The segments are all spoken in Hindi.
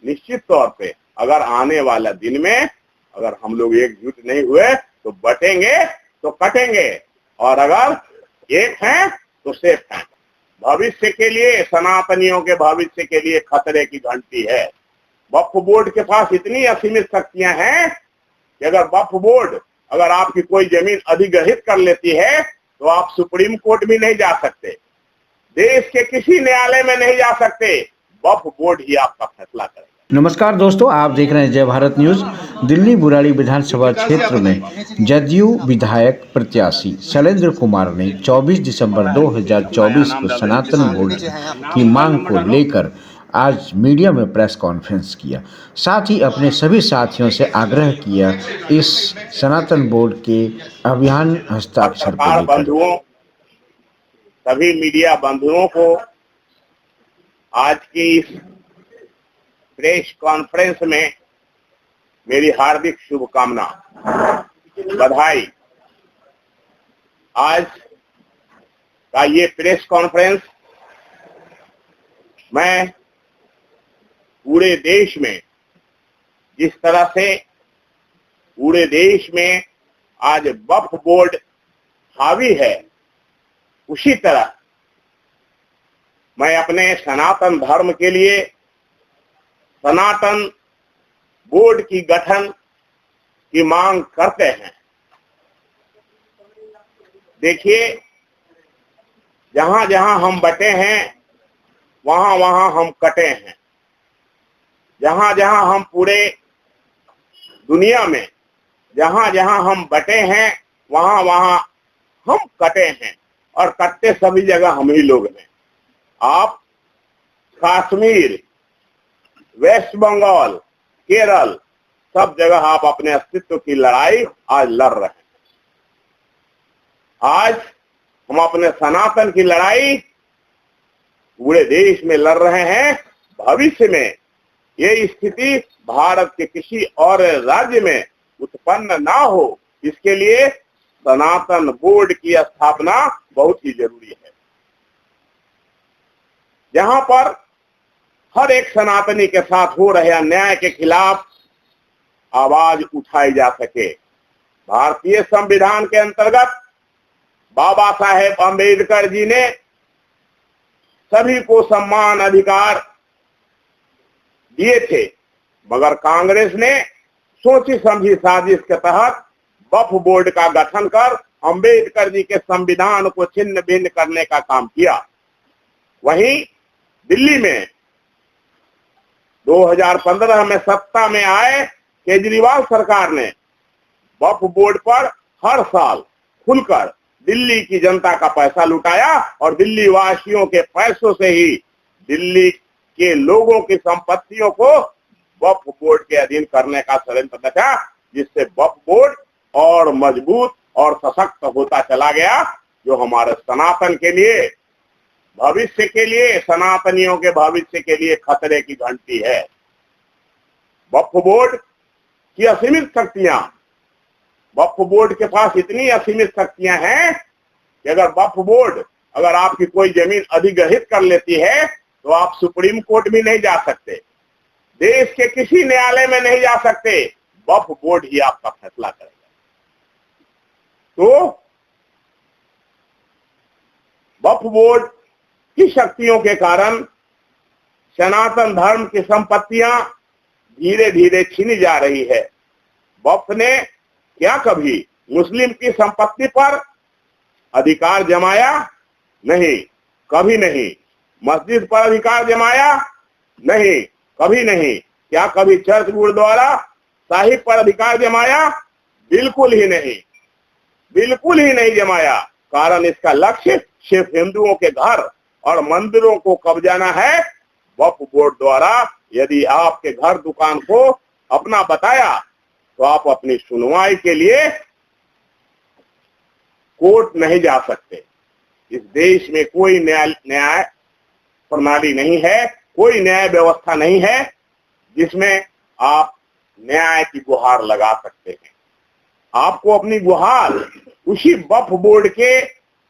निश्चित तौर पे अगर आने वाला दिन में अगर हम लोग एकजुट नहीं हुए तो बटेंगे तो कटेंगे, और अगर एक हैं तो सेफ हैं। भविष्य के लिए, सनातनियों के भविष्य के लिए खतरे की घंटी है। वक्फ बोर्ड के पास इतनी असीमित शक्तियां हैं कि अगर वक्फ बोर्ड अगर आपकी कोई जमीन अधिग्रहित कर लेती है तो आप सुप्रीम कोर्ट भी नहीं जा सकते, देश के किसी न्यायालय में नहीं जा सकते, वक्फ बोर्ड ही आपका फैसला करेगा। नमस्कार दोस्तों, आप देख रहे हैं जय भारत न्यूज। दिल्ली बुराड़ी विधानसभा क्षेत्र में जदयू विधायक प्रत्याशी शैलेंद्र कुमार ने 24 दिसंबर 2024 को सनातन बोर्ड की मांग को लेकर आज मीडिया में प्रेस कॉन्फ्रेंस किया। साथ ही अपने सभी साथियों से आग्रह किया इस सनातन बोर्ड के अभियान हस्ताक्षर को लेकर। बंधुओं, सभी मीडिया बंधुओं को आज की इस प्रेस कॉन्फ्रेंस में मेरी हार्दिक शुभकामना, बधाई। आज का ये प्रेस कॉन्फ्रेंस मैं पूरे देश में, जिस तरह से पूरे देश में आज वक्फ बोर्ड हावी है, उसी तरह मैं अपने सनातन धर्म के लिए सनातन बोर्ड की गठन की मांग करते हैं। देखिए, जहां जहां हम बटे हैं वहां वहां हम कटे हैं। जहां जहां हम पूरे दुनिया में जहां जहां हम बटे हैं वहां वहां हम कटे हैं, और कटते सभी जगह हम ही लोग हैं। आप कश्मीर, वेस्ट बंगाल, केरल, सब जगह आप अपने अस्तित्व की लड़ाई आज लड़ रहे हैं। आज हम अपने सनातन की लड़ाई पूरे देश में लड़ रहे हैं। भविष्य में ये स्थिति भारत के किसी और राज्य में उत्पन्न ना हो, इसके लिए सनातन बोर्ड की स्थापना बहुत ही जरूरी है, जहां पर हर एक सनातनी के साथ हो रहे अन्याय के खिलाफ आवाज उठाई जा सके। भारतीय संविधान के अंतर्गत बाबा साहेब अम्बेडकर जी ने सभी को सम्मान अधिकार दिए थे, मगर कांग्रेस ने सोची समझी साजिश के तहत वक्फ बोर्ड का गठन कर अम्बेडकर जी के संविधान को छिन्न भिन्न करने का काम किया। वहीं दिल्ली में 2015 में सत्ता में आए केजरीवाल सरकार ने वक्फ बोर्ड पर हर साल खुलकर दिल्ली की जनता का पैसा लुटाया, और दिल्ली वासियों के पैसों से ही दिल्ली के लोगों की संपत्तियों को वक्फ बोर्ड के अधीन करने का षड्यंत्र रचा, जिससे वक्फ बोर्ड और मजबूत और सशक्त होता चला गया, जो हमारे सनातन के लिए, भविष्य के लिए, सनातनियों के भविष्य के लिए खतरे की घंटी है। वक्फ बोर्ड की असीमित शक्तियां, वक्फ बोर्ड के पास इतनी असीमित शक्तियां हैं कि अगर वक्फ बोर्ड अगर आपकी कोई जमीन अधिग्रहित कर लेती है तो आप सुप्रीम कोर्ट भी नहीं जा सकते, देश के किसी न्यायालय में नहीं जा सकते, वक्फ बोर्ड ही आपका फैसला करेगा। तो वक्फ बोर्ड की शक्तियों के कारण सनातन धर्म की संपत्तियां धीरे धीरे छीनी जा रही है। वक्फ ने क्या कभी मुस्लिम की संपत्ति पर अधिकार जमाया? नहीं, कभी नहीं। मस्जिद पर अधिकार जमाया? नहीं, कभी नहीं। क्या कभी चर्च, गुरुद्वारा साहिब पर अधिकार जमाया? बिल्कुल ही नहीं, बिल्कुल ही नहीं जमाया। कारण इसका लक्ष्य सिर्फ हिंदुओं के घर और मंदिरों को कब्जाना है। वक्फ बोर्ड द्वारा यदि आपके घर दुकान को अपना बताया तो आप अपनी सुनवाई के लिए कोर्ट नहीं जा सकते। इस देश में कोई न्याय प्रणाली नहीं है, कोई न्याय व्यवस्था नहीं है जिसमें आप न्याय की गुहार लगा सकते हैं। आपको अपनी गुहार उसी वक्फ बोर्ड के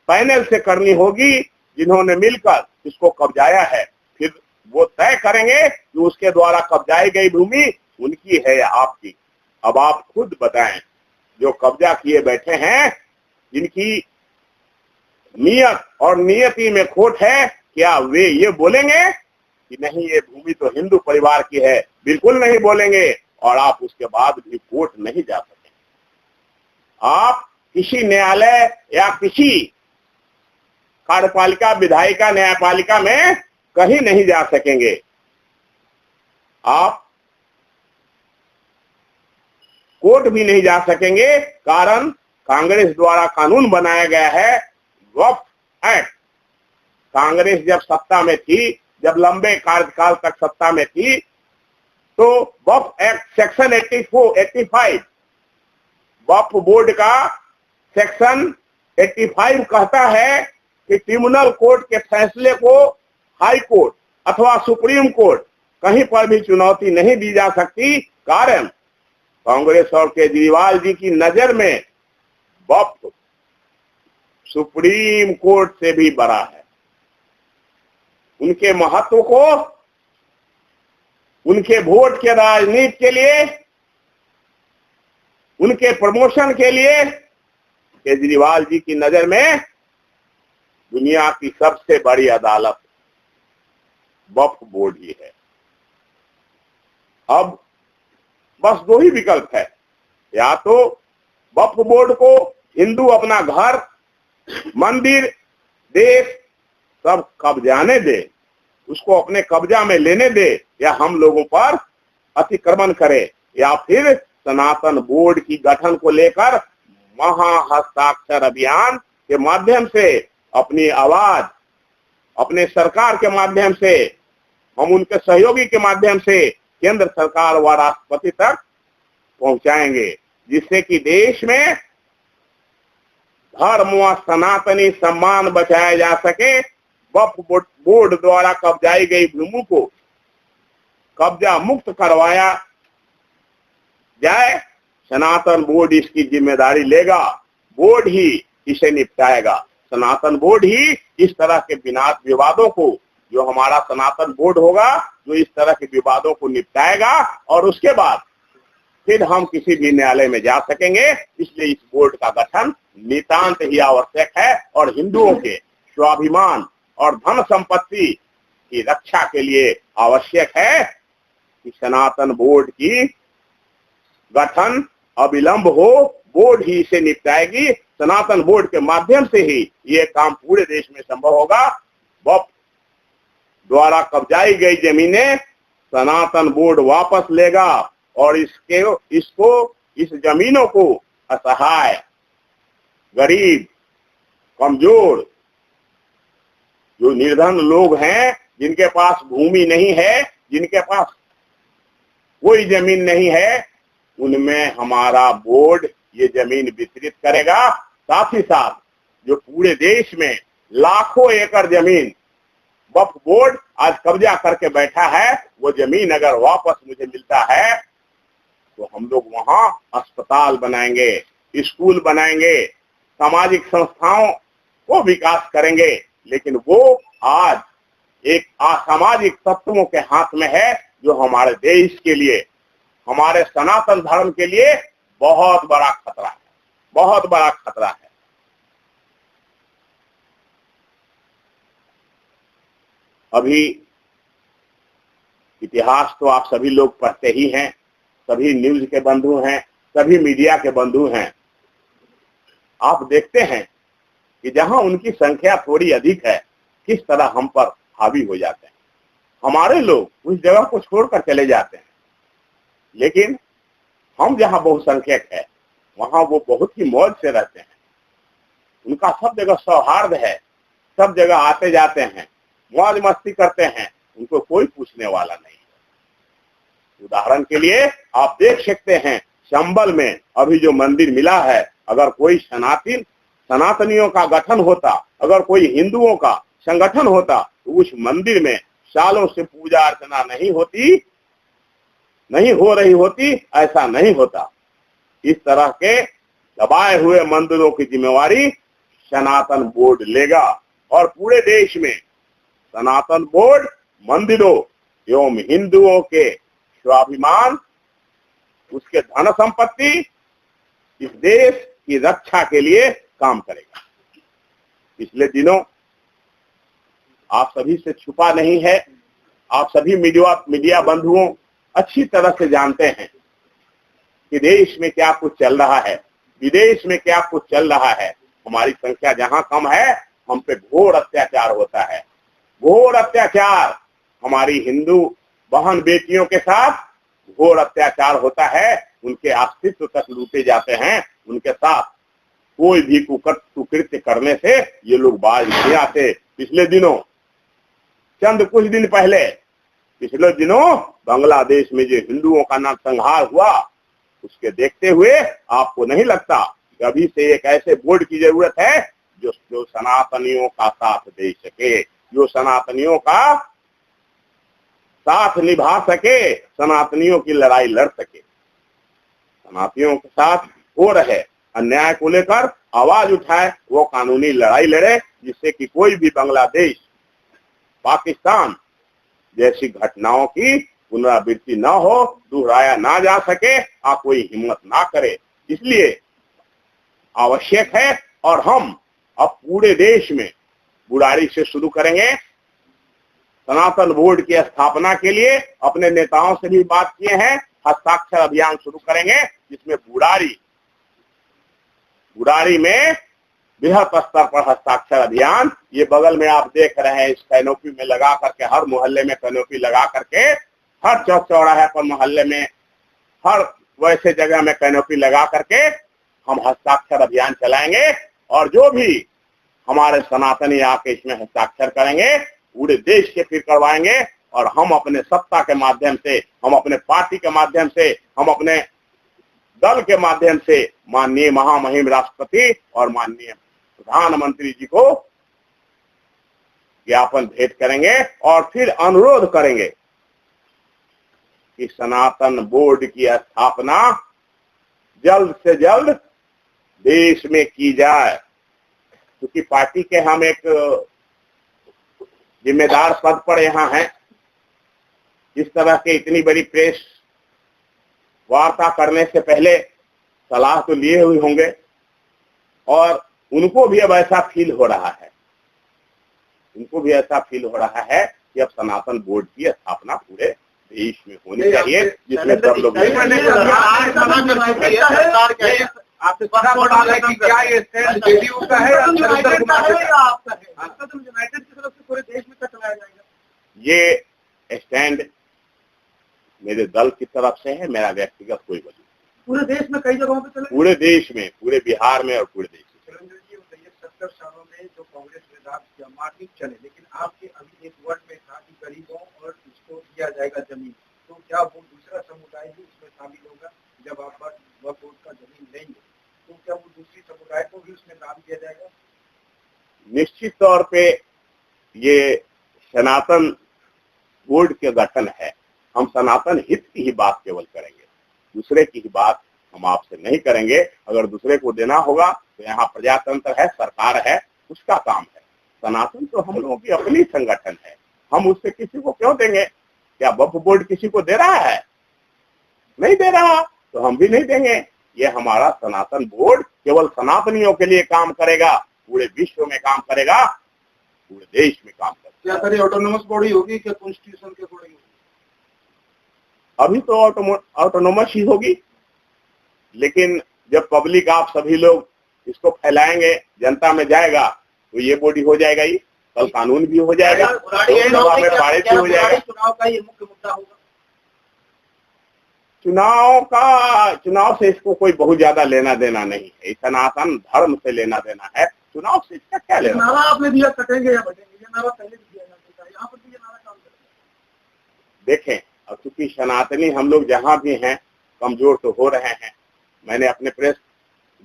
पैनल से करनी होगी जिन्होंने मिलकर इसको कब्जाया है। फिर वो तय करेंगे कि उसके द्वारा कब्जाई गई भूमि उनकी है या आपकी। अब आप खुद बताएं, जो कब्जा किए बैठे हैं, जिनकी नियत और नियति में खोट है, क्या वे ये बोलेंगे कि नहीं ये भूमि तो हिंदू परिवार की है? बिल्कुल नहीं बोलेंगे। और आप उसके बाद भी कोर्ट नहीं जा सकेंगे। आप किसी न्यायालय या किसी कार्यपालिका, विधायिका, न्यायपालिका में कहीं नहीं जा सकेंगे। आप कोर्ट भी नहीं जा सकेंगे। कारण कांग्रेस द्वारा कानून बनाया गया है, वक्फ एक्ट। कांग्रेस जब सत्ता में थी, जब लंबे कार्यकाल तक सत्ता में थी, तो वक्फ एक्ट सेक्शन 85 वक्फ बोर्ड का सेक्शन 85 कहता है कि ट्रिब्यूनल कोर्ट के फैसले को हाई कोर्ट अथवा सुप्रीम कोर्ट कहीं पर भी चुनौती नहीं दी जा सकती। कारण कांग्रेस और केजरीवाल जी की नजर में वक्फ सुप्रीम कोर्ट से भी बड़ा है। उनके महत्व को, उनके वोट के राजनीति के लिए, उनके प्रमोशन के लिए केजरीवाल जी की नजर में दुनिया की सबसे बड़ी अदालत वक्फ बोर्ड ही है। अब बस दो ही विकल्प है, या तो वक्फ बोर्ड को हिंदू अपना घर, मंदिर, देश सब कब्जाने दे, उसको अपने कब्जा में लेने दे, या हम लोगों पर अतिक्रमण करे, या फिर सनातन बोर्ड की गठन को लेकर महाहस्ताक्षर अभियान के माध्यम से अपनी आवाज अपने सरकार के माध्यम से, हम उनके सहयोगी के माध्यम से केंद्र सरकार व राष्ट्रपति तक पहुंचाएंगे, जिससे कि देश में धर्म व सनातनी सम्मान बचाया जा सके। वक्फ बोर्ड द्वारा कब्जाई गई भूमि को कब्जा मुक्त करवाया जाए। सनातन बोर्ड इसकी जिम्मेदारी लेगा, बोर्ड ही इसे निपटाएगा। सनातन बोर्ड ही इस तरह के विवादों को, जो हमारा सनातन बोर्ड होगा, जो इस तरह के विवादों को निपटाएगा, और उसके बाद फिर हम किसी भी न्यायालय में जा सकेंगे। इसलिए इस बोर्ड का गठन नितांत ही आवश्यक है और हिंदुओं के स्वाभिमान और धन संपत्ति की रक्षा के लिए आवश्यक है कि सनातन बोर्ड की गठन अविलंब हो। बोर्ड ही इसे निपटाएगी। सनातन बोर्ड के माध्यम से ही ये काम पूरे देश में संभव होगा। वक्फ द्वारा कब्जाई गई जमीनें सनातन बोर्ड वापस लेगा और इस जमीनों को असहाय, गरीब, कमजोर, जो निर्धन लोग हैं, जिनके पास भूमि नहीं है, जिनके पास कोई जमीन नहीं है, उनमें हमारा बोर्ड ये जमीन वितरित करेगा। साथ ही साथ जो पूरे देश में लाखों एकड़ जमीन वक्फ बोर्ड आज कब्जा करके बैठा है, वो जमीन अगर वापस मुझे मिलता है तो हम लोग वहां अस्पताल बनाएंगे, स्कूल बनाएंगे, सामाजिक संस्थाओं को विकास करेंगे। लेकिन वो आज एक असामाजिक तत्वों के हाथ में है, जो हमारे देश के लिए, हमारे सनातन धर्म के लिए बहुत बड़ा खतरा है, बहुत बड़ा खतरा है। अभी इतिहास तो आप सभी लोग पढ़ते ही हैं, सभी न्यूज के बंधु हैं, सभी मीडिया के बंधु हैं। आप देखते हैं कि जहां उनकी संख्या थोड़ी अधिक है, किस तरह हम पर हावी हो जाते हैं। हमारे लोग उस जगह को छोड़कर चले जाते हैं, लेकिन हम जहां बहुसंख्यक है वहां वो बहुत ही मौज से रहते हैं। उनका सब जगह सौहार्द है, सब जगह आते जाते हैं, मौज मस्ती करते हैं, उनको कोई पूछने वाला नहीं है। उदाहरण के लिए आप देख सकते हैं, चंबल में अभी जो मंदिर मिला है, अगर कोई सनातनियों का गठन होता, अगर कोई हिंदुओं का संगठन होता, तो उस मंदिर में सालों से पूजा अर्चना नहीं हो रही होती, ऐसा नहीं होता। इस तरह के दबाए हुए मंदिरों की जिम्मेवारी सनातन बोर्ड लेगा और पूरे देश में सनातन बोर्ड मंदिरों एवं हिंदुओं के स्वाभिमान, उसके धन संपत्ति, इस देश की रक्षा के लिए काम करेगा। पिछले दिनों आप सभी से छुपा नहीं है, आप सभी मीडिया बंधुओं अच्छी तरह से जानते हैं कि देश में क्या कुछ चल रहा है, विदेश में क्या कुछ चल रहा है। हमारी संख्या जहां कम है, हम पे घोर अत्याचार होता है, घोर अत्याचार। हमारी हिंदू बहन बेटियों के साथ घोर अत्याचार होता है, उनके अस्तित्व तक लूटे जाते हैं, उनके साथ कोई भी कुकृत्य करने से ये लोग बाज नहीं आते। पिछले दिनों, चंद कुछ दिन पहले, पिछले दिनों बांग्लादेश में जो हिंदुओं का नरसंहार हुआ, उसके देखते हुए आपको नहीं लगता कि अभी से एक ऐसे बोर्ड की जरूरत है जो सनातनियों का साथ दे सके, जो सनातनियों का साथ निभा सके, सनातनियों की लड़ाई लड़ सके, सनातनियों के साथ हो रहे अन्याय को लेकर आवाज उठाए, वो कानूनी लड़ाई लड़े, जिससे कि कोई भी बांग्लादेश, पाकिस्तान जैसी घटनाओं की पुनरावृत्ति न हो, दोहराया ना जा सके, कोई हिम्मत ना करे। इसलिए आवश्यक है, और हम अब पूरे देश में बुराड़ी से शुरू करेंगे। सनातन बोर्ड की स्थापना के लिए अपने नेताओं से भी बात किए हैं, हस्ताक्षर अभियान शुरू करेंगे, जिसमें बुराड़ी में बृहत स्तर पर हस्ताक्षर अभियान, ये बगल में आप देख रहे हैं, इस कैनोपी में लगा करके, हर मोहल्ले में कैनोपी लगा करके, हर चौक चौराहे पर, मोहल्ले में, हर वैसे जगह में कैनोपी लगा करके हम हस्ताक्षर अभियान चलाएंगे। और जो भी हमारे सनातनी आके इसमें हस्ताक्षर करेंगे, पूरे देश के फिर करवाएंगे। और हम अपने सत्ता के माध्यम से, हम अपने पार्टी के माध्यम से, हम अपने दल के माध्यम से माननीय महामहिम राष्ट्रपति और माननीय प्रधानमंत्री जी को ज्ञापन भेंट करेंगे और फिर अनुरोध करेंगे कि सनातन बोर्ड की स्थापना जल्द से जल्द देश में की जाए। क्योंकि पार्टी के हम एक जिम्मेदार पद पर यहाँ हैं, इस तरह के इतनी बड़ी प्रेस वार्ता करने से पहले सलाह तो लिए हुए होंगे, और उनको भी अब ऐसा फील हो रहा है, उनको भी ऐसा फील हो रहा है कि अब सनातन बोर्ड की स्थापना पूरे देश में होनी चाहिए, जिसमें सब लोग आपसे क्या ये स्टैंड जेडीयू का है या यूनाइटेड का है या आपका है? आपका तो यूनाइटेड की तरफ से पूरे देश में चलाया जाएगा। ये स्टैंड मेरे दल की तरफ से है, मेरा व्यक्तिगत कोई वजह। पूरे देश में कई जगहों पे चले, पूरे देश में, पूरे बिहार में और पूरे देश में। चिरंजीवी जी बताइए, 70 सालों में जो कांग्रेस में राज जमा ठीक चले, लेकिन आपके अभी एक वर्ड में था कि गरीबों और इसको दिया जाएगा जमीन, तो क्या वो दूसरा समुदाय भी उसमें शामिल होगा? जब आप वक्फ बोर्ड का जमीन लेंगे तो क्या वो दूसरी समुदाय को भी उसमें नाम दिया जाएगा? निश्चित तौर पे ये सनातन बोर्ड के गठन है, हम सनातन हित की ही बात केवल करेंगे, दूसरे की ही बात हम आपसे नहीं करेंगे। अगर दूसरे को देना होगा तो यहाँ प्रजातंत्र है, सरकार है, उसका काम है। सनातन तो हम लोगों की अपनी संगठन है, हम उससे किसी को क्यों देंगे? क्या वक्फ बोर्ड किसी को दे रहा है? नहीं दे रहा, तो हम भी नहीं देंगे। ये हमारा सनातन बोर्ड केवल सनातनियों के लिए काम करेगा, पूरे विश्व में काम करेगा, पूरे देश में काम करेगा। क्या करें, ऑटोनोमस बॉडी होगी क्या कॉन्स्टिट्यूशन के अकॉर्डिंग? अभी तो ऑटोनोमस ही होगी, लेकिन जब पब्लिक, आप सभी लोग इसको फैलाएंगे, जनता में जाएगा, तो ये बॉडी हो जाएगा ही, कल कानून भी हो जाएगा, लोकसभा में पारित भी हो जाएगा। चुनाव का ये मुख्य मुद्दा होगा। चुनाव से इसको कोई बहुत ज्यादा लेना देना नहीं है, सनातन धर्म से लेना देना है, चुनाव से इसका क्या लेना। नारा आपने दिया, कटेंगे या बढ़ेंगे, ये नारा पहले भी दिया जाता है, यहाँ पर भी ये नारा काम करेगा। देखें, अब चूंकि सनातनी हम लोग जहाँ भी हैं कमजोर तो हो रहे हैं। मैंने अपने प्रेस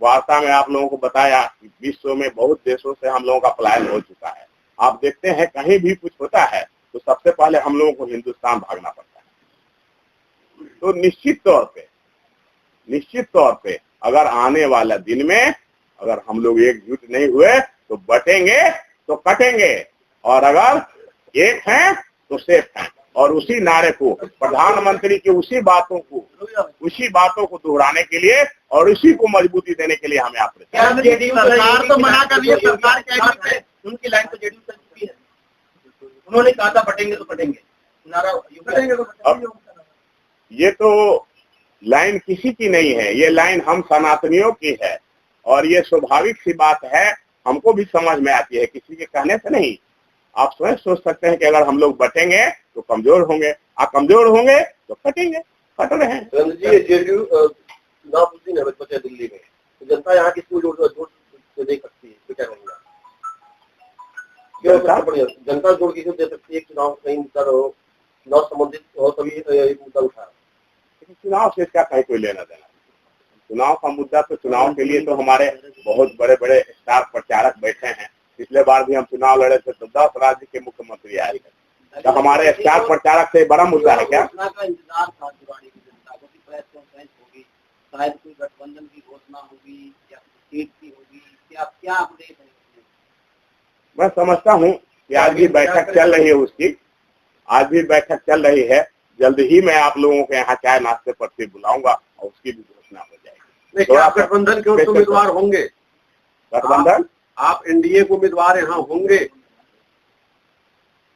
वार्ता में आप लोगों को बताया कि विश्व में बहुत देशों से हम लोगों का पलायन हो चुका है। आप देखते हैं कहीं भी कुछ होता है तो सबसे पहले हम लोगों को हिंदुस्तान भागना पड़ता है। तो निश्चित तौर पे अगर आने वाला दिन में अगर हम लोग एकजुट नहीं हुए तो बटेंगे तो कटेंगे, और अगर एक हैं तो सेफ हैं। और उसी नारे को, प्रधानमंत्री की उसी बातों को दोहराने के लिए और उसी को मजबूती देने के लिए हमें आप सरकार तो मना कर रही है, सरकार क्या उनकी लाइन तो जेडीयू तक चुकी है। उन्होंने कहा था बटेंगे तो बटेंगे, नारा ये तो लाइन किसी की नहीं है, ये लाइन हम सनातनियों की है। और ये स्वाभाविक सी बात है, हमको भी समझ में आती है, किसी के कहने से नहीं। आप स्वयं सोच सकते हैं कि अगर हम लोग बटेंगे तो कमजोर होंगे, आप कमजोर होंगे तो कटेंगे, कट रहे हैं। जेडीयू चुनाव उस दिन है बच्चे दिल्ली में, तो जनता यहाँ किसको जोड़ दे सकती है, तो क्या कहूँगा, जनता जोड़ के क्यों दे सकती है? चुनाव कहीं मुद्दा हो, चुनाव संबंधित हो, तभी एक मुद्दा उठा। चुनाव से इसका कहीं कोई लेना देना। चुनाव का मुद्दा तो चुनाव के लिए तो हमारे बहुत बड़े बड़े स्टार प्रचारक बैठे हैं। पिछले बार भी हम चुनाव लड़े थे तो 10 राज्य के मुख्यमंत्री आए थे, तो हमारे स्टार प्रचारक से बड़ा मुद्दा है क्या? इंतजार था जुड़ाने की जनता को, प्रेस कॉन्फ्रेंस होगी, शायद कोई गठबंधन की घोषणा होगी या सीट की होगी, क्या अपडेट है? मैं समझता हूँ कि आज भी बैठक चल रही है उसकी, आज भी बैठक चल रही है। जल्द ही मैं आप लोगों के यहाँ चाय नाश्ते पर फिर बुलाऊंगा और उसकी भी घोषणा हो जाएगी। तो आप गठबंधन के उम्मीदवार होंगे? गठबंधन आप एनडीए के उम्मीदवार यहाँ होंगे?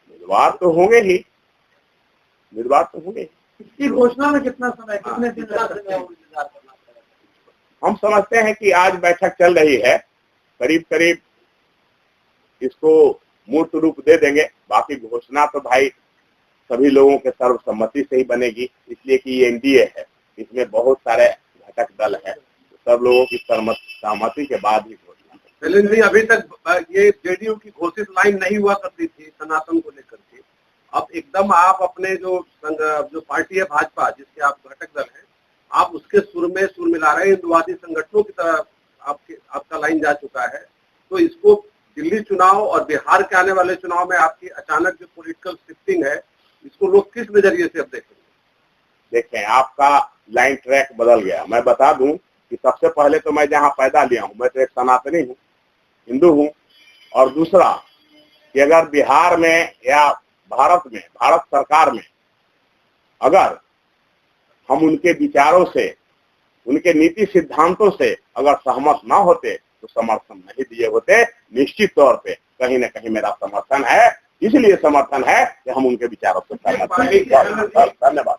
उम्मीदवार तो होंगे ही, उम्मीदवार तो होंगे। इसकी घोषणा में कितना समय, कितने दिन इंतजार करना पड़ेगा? हम समझते हैं कि आज बैठक चल रही है, करीब करीब इसको मूर्त रूप दे देंगे। बाकी घोषणा तो भाई सभी लोगों के सर्वसम्मति से ही बनेगी, इसलिए कि ये एनडीए है, इसमें बहुत सारे घटक दल है, तो सब लोगों की सहमति के बाद ही घोषणा। शैलेंद्र जी, अभी तक ये जेडीयू की घोषित लाइन नहीं हुआ करती थी सनातन को लेकर के, अब एकदम आप अपने जो पार्टी है भाजपा, जिसके आप घटक दल हैं, आप उसके सुर में सुर मिला रहे हैं, हिंदुवादी संगठनों की तरह आपका लाइन जा चुका है। तो इसको दिल्ली चुनाव और बिहार के आने वाले चुनाव में आपकी अचानक जो पॉलिटिकल शिफ्टिंग है, इसको लोग किस नजरिए से अब देखेंगे? देखें, आपका लाइन ट्रैक बदल गया। मैं बता दूं कि सबसे पहले तो मैं जहां पैदा लिया हूं, मैं तो एक सनातनी हूं, हिंदू हूं। और दूसरा कि अगर बिहार में या भारत में, भारत सरकार में अगर हम उनके विचारों से, उनके नीति सिद्धांतों से अगर सहमत ना होते तो समर्थन नहीं दिए होते। निश्चित तौर पे कहीं न कहीं मेरा समर्थन है, इसलिए समर्थन है कि हम उनके विचारों से सहमत हैं। धन्यवाद।